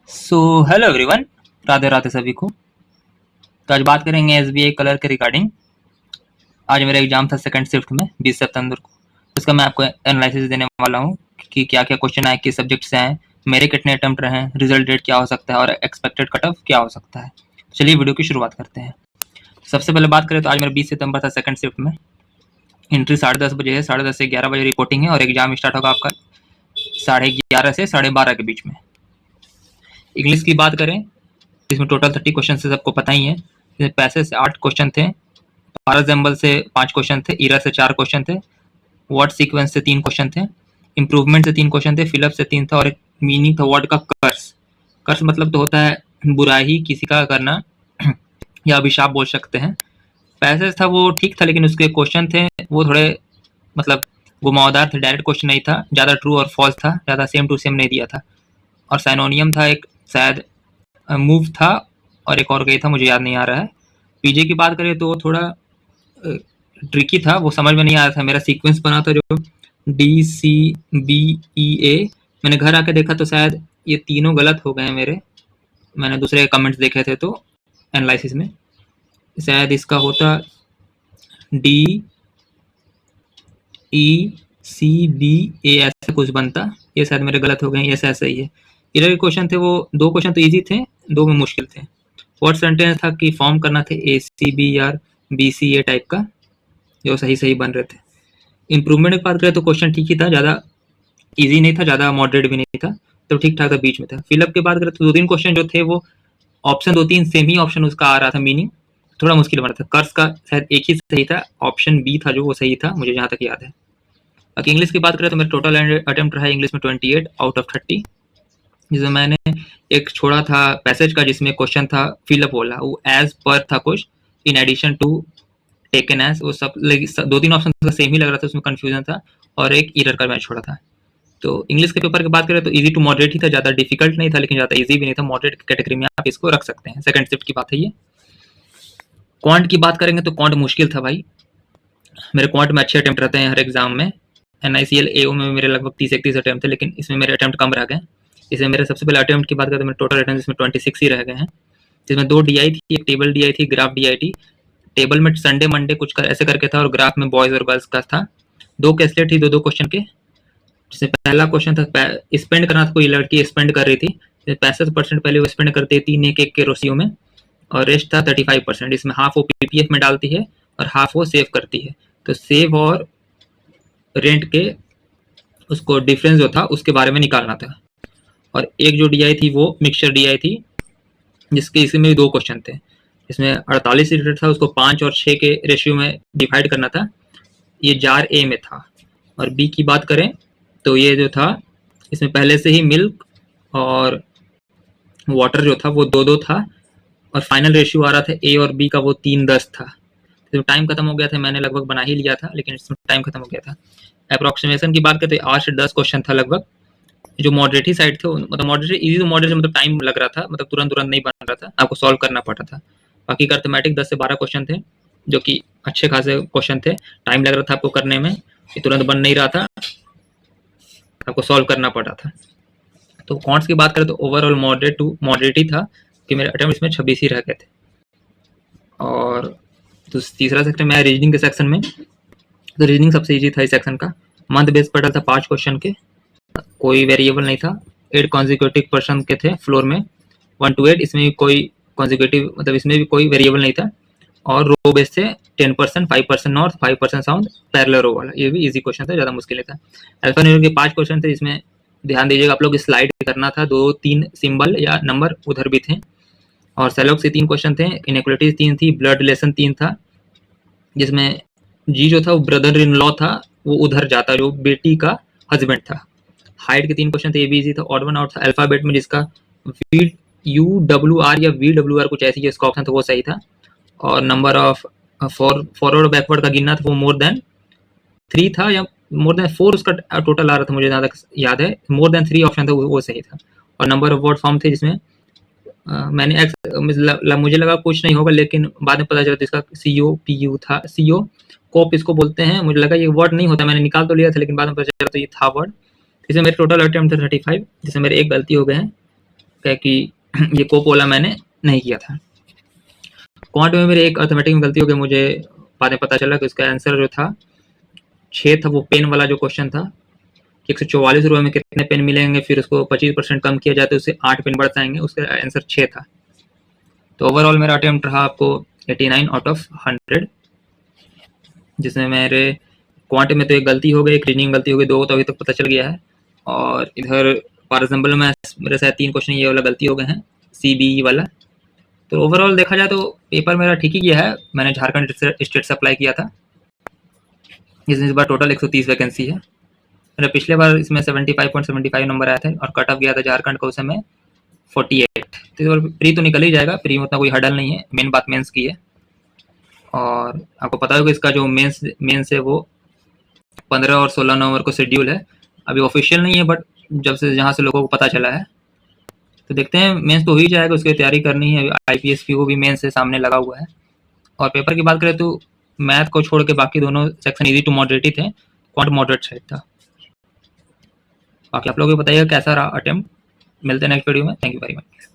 So hello everyone, Radhe Radhe सभी को। तो आज बात करेंगे एसबीआई कलर के रिगार्डिंग। आज मेरा एग्जाम था सेकंड शिफ्ट में 20 सितंबर को। उसका मैं आपको एनालिसिस देने वाला हूँ कि क्या क्या क्वेश्चन आए, किस सब्जेक्ट से आए, मेरे कितने अटेम्प्ट रहे हैं, रिजल्ट डेट क्या हो सकता है और एक्सपेक्टेड कट ऑफ क्या हो सकता है। चलिए वीडियो की शुरुआत करते हैं। सबसे पहले बात करें तो आज मेरा 20 सितंबर था सेकंड शिफ्ट में। एंट्री 10:30 बजे है, 10:30 से 11 बजे रिपोर्टिंग है और एग्जाम स्टार्ट होगा आपका 11:30 से 12:30 के बीच में। इंग्लिश की बात करें इसमें टोटल 30 क्वेश्चन से सबको पता ही है। इसमें पैसेज से 8 क्वेश्चन थे, पाराजेम्बल से 5 क्वेश्चन थे, इरा से 4 क्वेश्चन थे, वर्ड सीक्वेंस से 3 क्वेश्चन थे, इम्प्रूवमेंट से 3 क्वेश्चन थे, फिलअप से 3 था और एक मीनिंग था वर्ड का कर्स। कर्स मतलब तो होता है बुराई किसी का करना या अभिशाप बोल सकते हैं। पैसेज था वो ठीक था, लेकिन उसके क्वेश्चन थे वो थोड़े मतलब घुमावदार थे, डायरेक्ट क्वेश्चन नहीं था, ज़्यादा ट्रू और फॉल्स था, ज़्यादा सेम टू सेम नहीं दिया था। और साइनोनियम था एक, शायद मूव था और एक और गई था, मुझे याद नहीं आ रहा है। पीजे की बात करें तो थोड़ा ट्रिकी था, वो समझ में नहीं आ रहा था। मेरा सीक्वेंस बना था जो DCBEA, मैंने घर आके देखा तो शायद ये तीनों गलत हो गए हैं मेरे। मैंने दूसरे कमेंट्स देखे थे तो एनालिसिस में शायद इसका होता DECBA ऐसा कुछ बनता, ये शायद मेरे गलत हो गए, ये शायद सही है। इधर के क्वेश्चन थे वो 2 क्वेश्चन तो इजी थे, 2 में मुश्किल थे। वर्ड सेंटेंस था कि फॉर्म करना थे ACB या BCA टाइप का, जो सही बन रहे थे। इम्प्रूवमेंट की बात करें तो क्वेश्चन ठीक ही था, ज़्यादा इजी नहीं था, ज़्यादा मॉडरेट भी नहीं था, तो ठीक ठाक था, बीच में था। फिलअप की बात करें तो 2-3 क्वेश्चन जो थे वो ऑप्शन 2-3 सेम ही ऑप्शन उसका आ रहा था, मीनिंग थोड़ा मुश्किल बन रहा था। कर्स का शायद एक ही सही था, ऑप्शन बी था जो वो सही था, मुझे जहाँ तक याद है। बाकी इंग्लिश की बात करें तो मेरा टोटल अटेम्प्ट रहा इंग्लिश में 28 आउट ऑफ 30, जिसमें मैंने एक छोड़ा था पैसेज का जिसमें क्वेश्चन था फिलअप वाला, वो एज पर था कुछ, in addition to, taken as, वो सब 2-3 ऑप्शन का सेम ही लग रहा था, उसमें कंफ्यूजन था और एक एरर का मैं छोड़ा था। तो इंग्लिश के पेपर की बात करें तो इजी टू मॉडरेट ही था, ज़्यादा डिफिकल्ट नहीं था लेकिन ज़्यादा इजी भी नहीं था, मॉडरेट कैटेगरी में आप इसको रख सकते हैं। सेकंड शिफ्ट की बात है ये। क्वांट की बात करेंगे तो क्वांट मुश्किल था भाई, मेरे क्वांट में अच्छे अटेम्प्ट रहते हैं हर एग्जाम में। NICL AO में मेरे लगभग 30-31 अटेम्प्ट थे, लेकिन इसमें मेरे अटेम्प्ट कम रह गए। इसमें मेरे सबसे पहले अटेम्प्ट की बात करें तो मेरे टोटल अटेम्प्ट इसमें 26 ही रह गए हैं, जिसमें 2 DI थी, एक टेबल DI थी, ग्राफ DI थी। टेबल में संडे मंडे कुछ ऐसे करके था और ग्राफ में बॉयज और गर्ल्स का था। 2 कैसलेट थी 2-2 क्वेश्चन के, जिसमें पहला क्वेश्चन था स्पेंड करना था, कोई लड़की स्पेंड कर रही थी, 65% पहले वो स्पेंड करती थी 3 एक के रोसियों में, और रेस्ट था 35%। इसमें हाफ वो PPF में डालती है और हाफ वो सेव करती है। तो सेव और रेंट के उसको डिफरेंस जो था उसके बारे में निकालना था। और एक जो DI थी वो मिक्सचर DI थी, जिसके इसमें 2 क्वेश्चन थे। इसमें 48 लीटर था, उसको 5 और 6 के रेशियो में डिवाइड करना था, ये जार A में था। और B की बात करें तो ये जो था इसमें पहले से ही मिल्क और वाटर जो था वो 2-2 था, और फाइनल रेशियो आ रहा था A और B का वो 3:10 था। तो टाइम खत्म हो गया था, मैंने लगभग बना ही लिया था लेकिन इसमें टाइम खत्म हो गया था। अप्रोक्सीमेशन की बात करते 8 से 10 क्वेश्चन था लगभग, जो मॉडरेट ही साइड थे, मतलब मॉडरेट इजी, तो मॉडरेट मतलब टाइम लग रहा था, मतलब तुरंत नहीं बन रहा था, आपको सॉल्व करना पड़ा था। बाकी का अर्थमेटिक 10 से 12 क्वेश्चन थे, जो कि अच्छे खासे क्वेश्चन थे, टाइम लग रहा था आपको करने में, तुरंत बन नहीं रहा था, आपको सॉल्व करना पड़ा था। तो क्वांट्स की बात करें तो ओवरऑल मॉडरेट टू मॉडरेट ही था, कि मेरे अटेम्प्ट इसमें 26 ही रह गए थे। और तो तीसरा सेक्शन में रीजनिंग के सेक्शन में, तो रीजनिंग सबसे इजी था इस सेक्शन का। मंथ बेस पर था 5 क्वेश्चन के, कोई वेरिएबल नहीं था, 8 कॉन्जिक्यूटिव पर्सन के थे फ्लोर में 1 to 8, इसमें भी कोई कॉन्जिक्यूटिव मतलब इसमें भी कोई वेरिएबल नहीं था। और रो बेस से 10%, 5% नॉर्थ, 5% साउथ, पैरेलल रो वाला, ये भी इजी क्वेश्चन था, ज़्यादा मुश्किल नहीं था। अल्फा न्यूमरिक के 5 क्वेश्चन थे, इसमें ध्यान दीजिएगा आप लोग, स्लाइड करना था, 2-3 सिंबल या नंबर उधर भी थे। और सेलॉग से 3 क्वेश्चन थे, इनइक्वालिटीज 3 थी, ब्लड रिलेशन 3 था, जिसमें जी जो था वो ब्रदर इन लॉ था, वो उधर जाता जो बेटी का हस्बैंड था। हाइट के 3 क्वेश्चन थे, ABC था, ऑड वन आउट था, अल्फाबेट में जिसका VWR या VWR कुछ ऐसी जिसका ऑप्शन था वो सही था। और नंबर ऑफ फॉरवर्ड बैकवर्ड का गिनना था, वो मोर देन 3 था या मोर देन 4 उसका टोटल आ रहा था, मुझे ज़्यादा याद है, मोर देन 3 ऑप्शन था, वो सही था। और नंबर ऑफ वर्ड फॉर्म थे, जिसमें मैंने मुझे लगा कुछ नहीं होगा, लेकिन बाद में पता चला इसका COPU था, CO कोप इसको बोलते हैं, मुझे लगा ये वर्ड नहीं होता, मैंने निकाल तो लिया था लेकिन बाद में पता चला तो ये था वर्ड। इसमें मेरे टोटल अटेम्प्ट थे 35, जिसमें मेरे एक गलती हो गए हैं। है कि ये कोपोला मैंने नहीं किया था। क्वांट में मेरे एक अर्थमेटिक में गलती हो गई, मुझे बाद में पता चला कि उसका आंसर जो था 6 था। वो पेन वाला जो क्वेश्चन था कि 144 रुपये में कितने पेन मिलेंगे, फिर उसको 25% कम किया जाए तो उससे 8 पेन बढ़ जाएंगे, उसका आंसर 6 था। तो ओवरऑल मेरा अटेम्प्ट रहा आपको 89 आउट ऑफ 100, जिसमें मेरे क्वांट में तो एक गलती हो गई, एक रीजनिंग गलती हो गई, 2 तो अभी तक पता चल गया है। और इधर फॉर एग्जाम्पल में मेरे साथ 3 क्वेश्चन ये वाला गलती हो गए हैं, CBE वाला। तो ओवरऑल देखा जाए तो पेपर मेरा ठीक ही गया है। मैंने झारखंड स्टेट से अप्लाई किया था, इस बार टोटल 130 वैकेंसी है। मेरा पिछले बार इसमें 75.75 नंबर आया था और कट ऑफ गया था झारखंड का उस समय 48। तो इस बार प्री तो निकल ही जाएगा, प्री में उतना कोई हर्डल नहीं है, मेन बात मेंस की है। और आपको पता होगा इसका जो मेंस है वो 15 और 16 नवंबर को शेड्यूल है। अभी ऑफिशियल नहीं है, बट जब से जहाँ से लोगों को पता चला है, तो देखते हैं। मेंस तो हो ही जाएगा, उसकी तैयारी करनी है। IPS की वो भी मेंस से सामने लगा हुआ है। और पेपर की बात करें तो मैथ को छोड़ के बाकी दोनों सेक्शन इजी टू मॉडरेट ही थे, क्वांट मॉडरेट साइड था। बाकी आप लोग भी बताइएगा कैसा रहा अटेम्प्ट। मिलते हैं नेक्स्ट वीडियो में। Thank you very much.